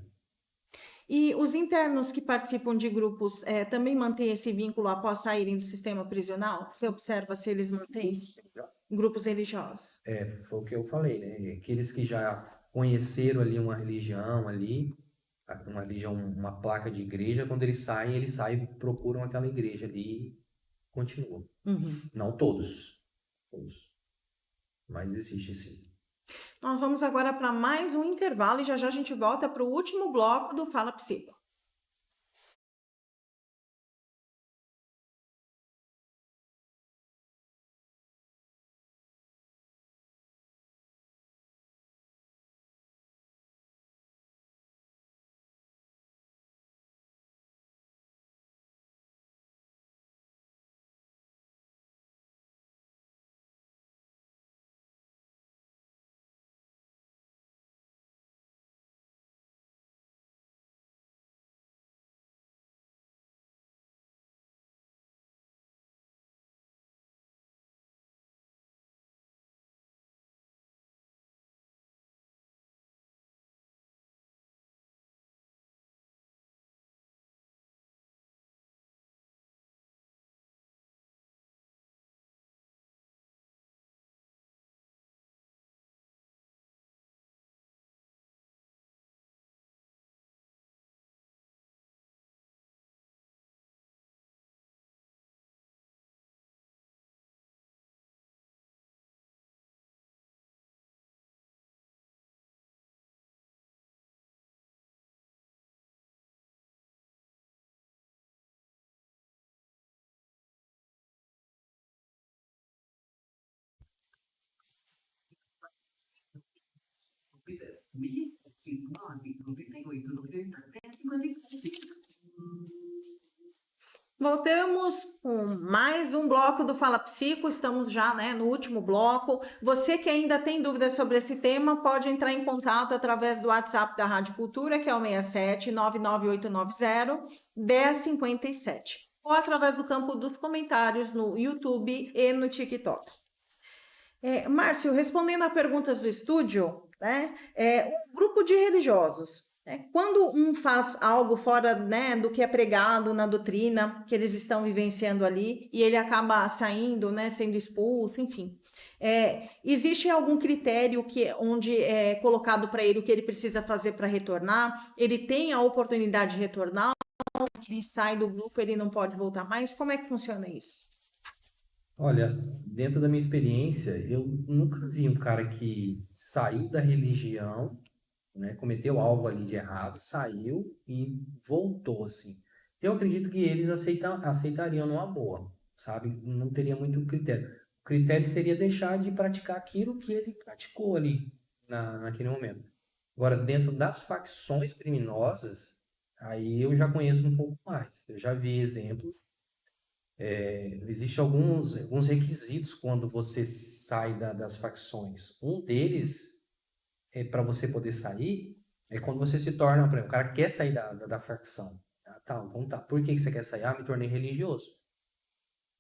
E os internos que participam de grupos também mantêm esse vínculo após saírem do sistema prisional? Você observa se eles mantêm grupos religiosos? Foi o que eu falei, né? Aqueles que já conheceram ali uma religião ali, uma religião, uma placa de igreja, quando eles saem e procuram aquela igreja ali e continuam. Uhum. Não todos, mas existe sim. Nós vamos agora para mais um intervalo e já a gente volta para o último bloco do Fala Psico. Estúpidas. 1007 Voltamos com mais um bloco do Fala Psico, estamos já, né, no último bloco. Você que ainda tem dúvidas sobre esse tema, pode entrar em contato através do WhatsApp da Rádio Cultura, que é o 67 99890 1057, ou através do campo dos comentários no YouTube e no TikTok. Márcio, respondendo a perguntas do estúdio, né, um grupo de religiosos, né, quando um faz algo fora, né, do que é pregado na doutrina que eles estão vivenciando ali e ele acaba saindo, né, sendo expulso, enfim, existe algum critério onde é colocado para ele o que ele precisa fazer para retornar? Ele tem a oportunidade de retornar? Ou ele sai do grupo, ele não pode voltar mais? Como é que funciona isso? Olha, dentro da minha experiência, eu nunca vi um cara que saiu da religião, né, cometeu algo ali de errado, saiu e voltou, assim. Eu acredito que eles aceitariam numa boa, sabe? Não teria muito critério. O critério seria deixar de praticar aquilo que ele praticou ali naquele momento. Agora, dentro das facções criminosas, aí eu já conheço um pouco mais. Eu já vi exemplos. Existem alguns requisitos quando você sai das facções. Um deles para você poder sair é quando você se torna, por exemplo, o cara quer sair da facção. Ah, tá, então tá. Por que você quer sair? Ah, me tornei religioso.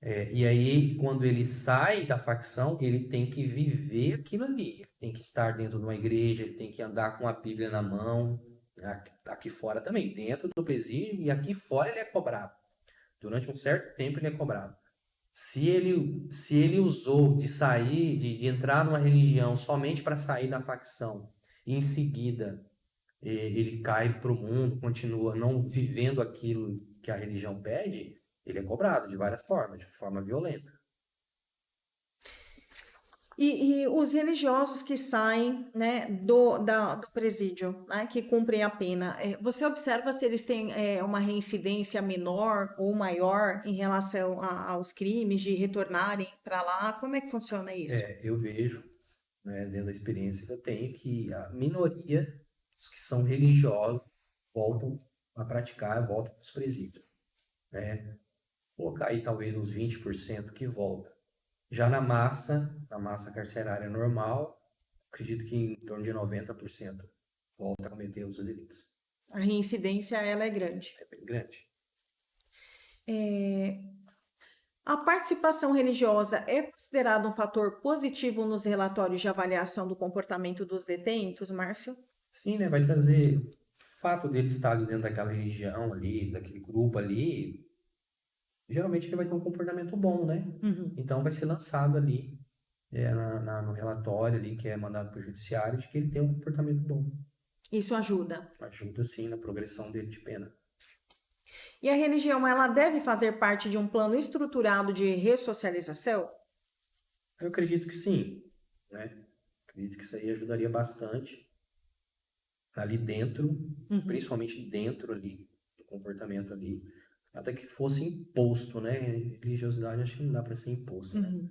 E aí, quando ele sai da facção, ele tem que viver aquilo ali. Ele tem que estar dentro de uma igreja, ele tem que andar com a Bíblia na mão. Aqui fora também, dentro do presídio e aqui fora ele é cobrado. Durante um certo tempo ele é cobrado. Se ele usou de sair, de entrar numa religião somente para sair da facção, e em seguida ele cai para o mundo, continua não vivendo aquilo que a religião pede, ele é cobrado de várias formas, de forma violenta. E os religiosos que saem, né, do presídio, né, que cumprem a pena, você observa se eles têm uma reincidência menor ou maior em relação aos crimes de retornarem para lá? Como é que funciona isso? Eu vejo, né, dentro da experiência que eu tenho, que a minoria dos que são religiosos voltam a praticar, voltam para os presídios, né? Colocar aí talvez uns 20% que volta. Já na massa carcerária normal, acredito que em torno de 90% volta a cometer os delitos. A reincidência, ela é grande. É bem grande. A participação religiosa é considerada um fator positivo nos relatórios de avaliação do comportamento dos detentos, Márcio? Sim, né? Vai trazer o fato dele estar ali dentro daquela religião ali, daquele grupo ali. Geralmente ele vai ter um comportamento bom, né? Uhum. Então vai ser lançado ali no relatório ali que é mandado para o judiciário de que ele tem um comportamento bom. Isso ajuda. Ajuda sim na progressão dele de pena. E a religião, ela deve fazer parte de um plano estruturado de ressocialização? Eu acredito que sim, né? Acredito que isso aí ajudaria bastante ali dentro, Uhum. principalmente dentro ali do comportamento ali, até que fosse imposto, né? Religiosidade acho que não dá para ser imposto, né?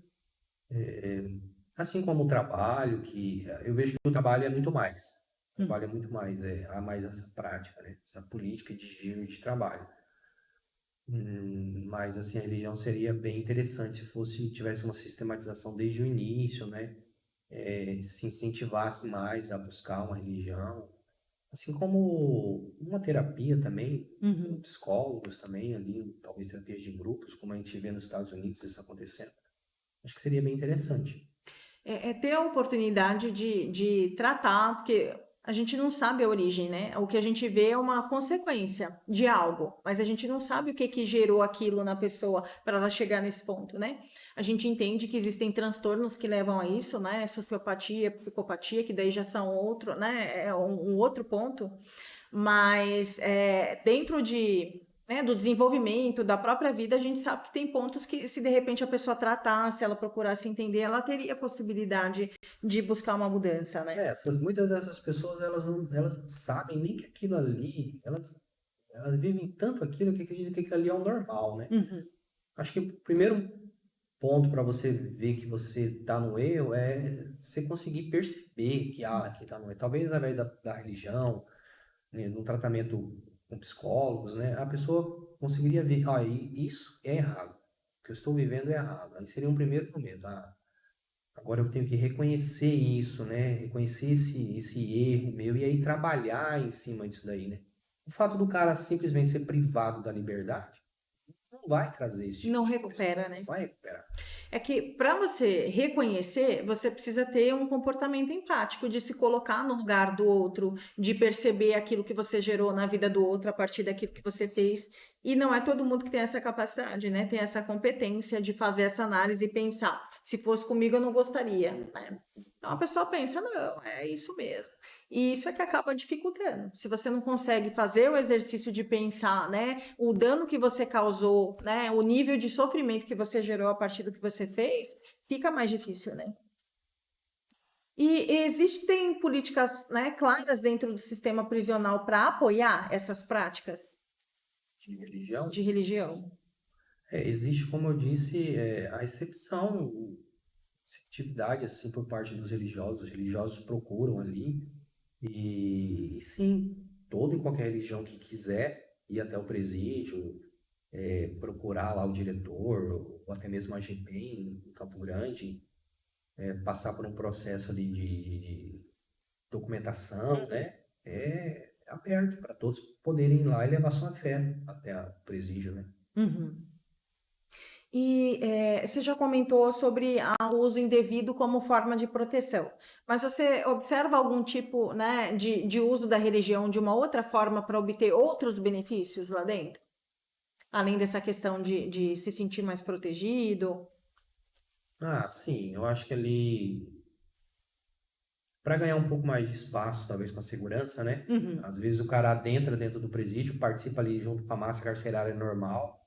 Uhum. Assim como o trabalho, que eu vejo que o trabalho é muito mais. O Uhum. trabalho é muito mais, há mais essa prática, né? Essa política de giro de trabalho. Mas assim, a religião seria bem interessante se tivesse uma sistematização desde o início, né? Se incentivasse mais a buscar uma religião, assim como uma terapia também, Uhum. psicólogos também ali, talvez terapias de grupos, como a gente vê nos Estados Unidos isso acontecendo. Acho que seria bem interessante. É ter a oportunidade de tratar, porque a gente não sabe a origem, né? O que a gente vê é uma consequência de algo, mas a gente não sabe o que que gerou aquilo na pessoa para ela chegar nesse ponto, né? A gente entende que existem transtornos que levam a isso, né? Sociopatia, psicopatia, que daí já são outro, né? É um outro ponto, mas dentro né, do desenvolvimento da própria vida, a gente sabe que tem pontos que, se de repente a pessoa tratasse, ela procurasse entender, ela teria a possibilidade de buscar uma mudança, né? Muitas dessas pessoas, elas não sabem nem que aquilo ali, elas vivem tanto aquilo que acreditam que aquilo ali é o normal, né? Uhum. Acho que o primeiro ponto para você ver que você está no erro é você conseguir perceber que está no erro. Talvez através da religião, né, no tratamento com psicólogos, né, a pessoa conseguiria ver, isso é errado, o que eu estou vivendo é errado. Aí seria um primeiro momento. Agora eu tenho que reconhecer isso, né, reconhecer esse erro meu e aí trabalhar em cima disso daí, né. O fato do cara simplesmente ser privado da liberdade não vai trazer esse tipo Não de coisa. recupera, Não né? vai recuperar. É que para você reconhecer, você precisa ter um comportamento empático, de se colocar no lugar do outro, de perceber aquilo que você gerou na vida do outro a partir daquilo que você fez. E não é todo mundo que tem essa capacidade, né? Tem essa competência de fazer essa análise e pensar: se fosse comigo, eu não gostaria, né? Então a pessoa pensa: não, é isso mesmo. E isso é que acaba dificultando. Se você não consegue fazer o exercício de pensar, né, o dano que você causou, né, o nível de sofrimento que você gerou a partir do que você fez, fica mais difícil, né? E existem políticas, né, claras dentro do sistema prisional para apoiar essas práticas De religião, de religião. existe, como eu disse, a receptividade assim por parte dos religiosos. Os religiosos procuram ali e sim, toda e qualquer religião que quiser ir até o presídio, procurar lá o diretor ou até mesmo a GPEM em Campo Grande, passar por um processo ali de documentação, né? É aberto para todos poderem ir lá e levar sua fé até o presídio, né? Uhum. E você já comentou sobre o uso indevido como forma de proteção, mas você observa algum tipo, né, de uso da religião de uma outra forma para obter outros benefícios lá dentro? Além dessa questão de se sentir mais protegido? Sim, eu acho que ali para ganhar um pouco mais de espaço, talvez com a segurança, né? Uhum. Às vezes o cara adentra dentro do presídio, participa ali junto com a massa carcerária normal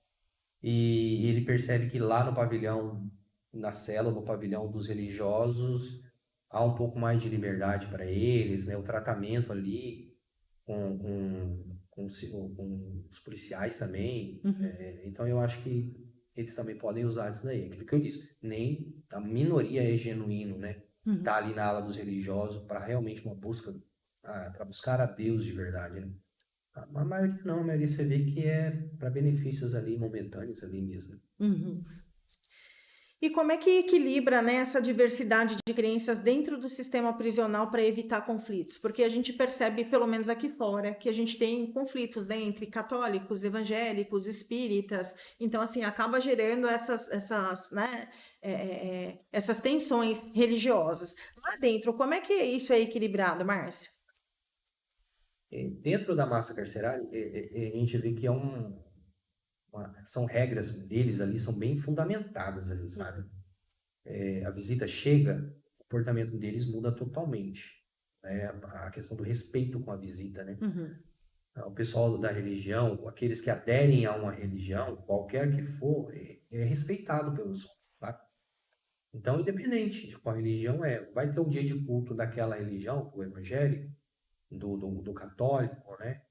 e ele percebe que lá no pavilhão, na cela, no pavilhão dos religiosos, há um pouco mais de liberdade para eles, né? O tratamento ali com os policiais também. Uhum. Então eu acho que eles também podem usar isso daí. Aquilo que eu disse, nem a minoria é genuíno, né? Uhum. Tá ali na ala dos religiosos para realmente uma busca, para buscar a Deus de verdade, né? A maioria não, a maioria você vê que é para benefícios ali momentâneos ali mesmo. Uhum. E como é que equilibra, né, essa diversidade de crenças dentro do sistema prisional para evitar conflitos? Porque a gente percebe, pelo menos aqui fora, que a gente tem conflitos, né, entre católicos, evangélicos, espíritas. Então, assim, acaba gerando né, essas tensões religiosas. Lá dentro, como é que isso é equilibrado, Márcio? Dentro da massa carcerária, a gente vê que são regras deles ali, são bem fundamentadas ali, sabe? A visita chega, o comportamento deles muda totalmente. né? A questão do respeito com a visita, né? Uhum. O pessoal da religião, aqueles que aderem a uma religião, qualquer que for, é respeitado pelos outros, tá? Então, independente de qual religião vai ter o dia de culto daquela religião, do evangélico, do católico, né?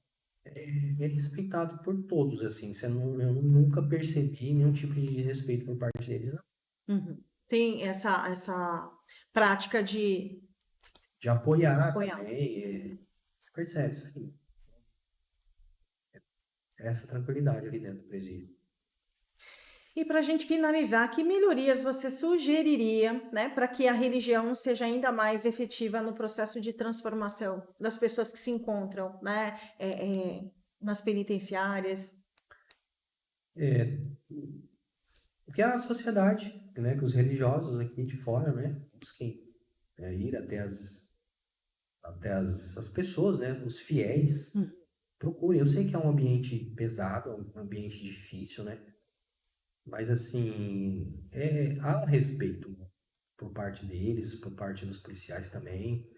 É respeitado por todos, assim. Eu nunca percebi nenhum tipo de desrespeito por parte deles, não. Uhum. Tem essa prática de De apoiar apoiar. também, você percebe isso aí. Essa tranquilidade ali dentro do presídio. E para a gente finalizar, que melhorias você sugeriria, né, para que a religião seja ainda mais efetiva no processo de transformação das pessoas que se encontram, né, nas penitenciárias? Porque a sociedade, né, que os religiosos aqui de fora, né, busquem ir até as pessoas, né, os fiéis, Hum. procurem. Eu sei que é um ambiente pesado, um ambiente difícil, né, mas assim, há um respeito por parte deles, por parte dos policiais também,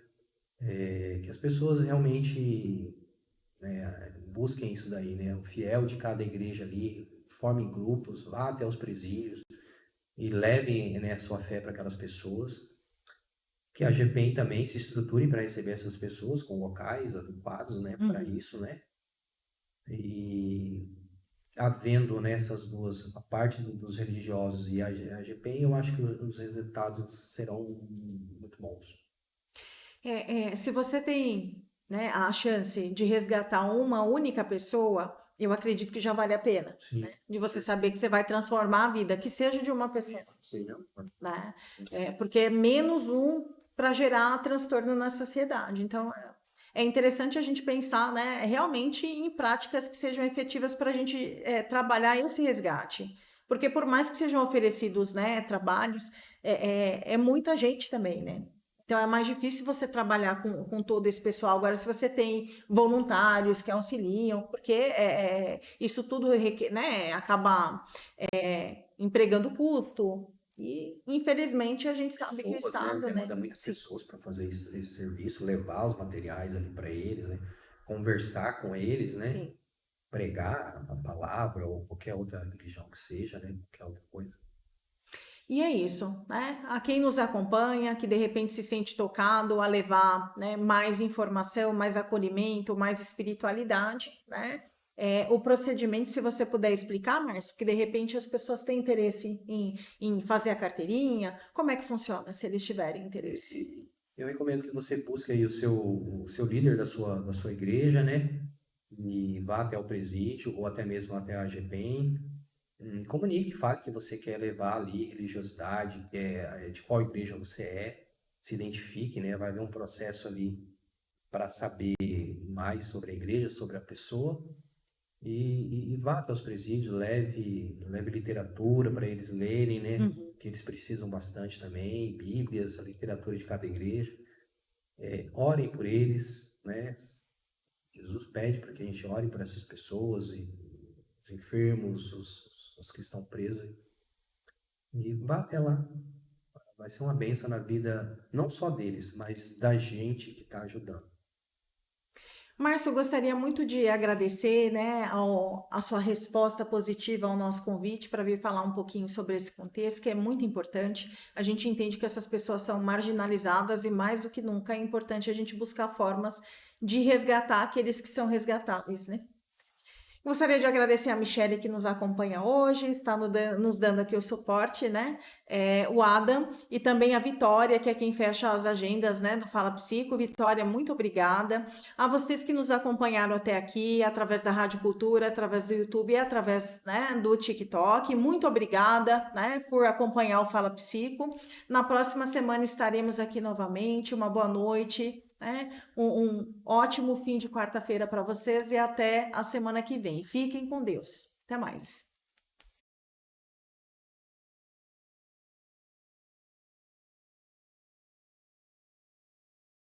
que as pessoas realmente busquem isso daí, né, o fiel de cada igreja ali, formem grupos, vá até os presídios e levem, né, a sua fé para aquelas pessoas. Que a GPEM também se estruture para receber essas pessoas com locais adequados, né, para Uhum. isso, né? E havendo nessas duas, a parte dos religiosos e a GPEM, eu acho que os resultados serão muito bons. Se você tem, né, a chance de resgatar uma única pessoa, eu acredito que já vale a pena, Sim, né? De você saber que você vai transformar a vida, que seja de uma pessoa, seja. né? Porque é menos um para gerar transtorno na sociedade. Então, é interessante a gente pensar, né, realmente em práticas que sejam efetivas para a gente trabalhar esse resgate. Porque por mais que sejam oferecidos, né, trabalhos, é muita gente também, né? Então é mais difícil você trabalhar com todo esse pessoal. Agora, se você tem voluntários que auxiliam, porque isso tudo né, acaba empregando custo. E, infelizmente, a gente sabe que o Pessoas, né? Estado, né? Demanda muitas Sim, pessoas para fazer esse serviço, levar os materiais ali para eles, né? Conversar com eles, né? sim. Pregar a palavra ou qualquer outra religião que seja, né? Qualquer outra coisa. E é isso, né? A quem nos acompanha, que de repente se sente tocado a levar, né, mais informação, mais acolhimento, mais espiritualidade, né? O procedimento, se você puder explicar, Márcio, porque de repente as pessoas têm interesse em fazer a carteirinha, como é que funciona, se eles tiverem interesse? Eu recomendo que você busque aí o seu líder da sua igreja, né? E vá até o presídio ou até mesmo até a GPEM. Comunique, fale que você quer levar ali religiosidade, de qual igreja você se identifique, né? Vai haver um processo ali para saber mais sobre a igreja, sobre a pessoa. E vá até os presídios, leve literatura para eles lerem, né? Uhum. Que eles precisam bastante também, Bíblias, a literatura de cada igreja. Orem por eles, né? Jesus pede para que a gente ore por essas pessoas, e os enfermos, os que estão presos. E vá até lá. Vai ser uma bênção na vida, não só deles, mas da gente que está ajudando. Márcio, eu gostaria muito de agradecer, né, a sua resposta positiva ao nosso convite para vir falar um pouquinho sobre esse contexto, que é muito importante. A gente entende que essas pessoas são marginalizadas e, mais do que nunca, é importante a gente buscar formas de resgatar aqueles que são resgatáveis, né? Gostaria de agradecer a Michelle que nos acompanha hoje, está nos dando aqui o suporte, né? O Adam e também a Vitória, que é quem fecha as agendas, né, do Fala Psico. Vitória, muito obrigada. A vocês que nos acompanharam até aqui, através da Rádio Cultura, através do YouTube e através, né, do TikTok. Muito obrigada, né, por acompanhar o Fala Psico. Na próxima semana estaremos aqui novamente. Uma boa noite. Um ótimo fim de quarta-feira para vocês e até a semana que vem. Fiquem com Deus. Até mais.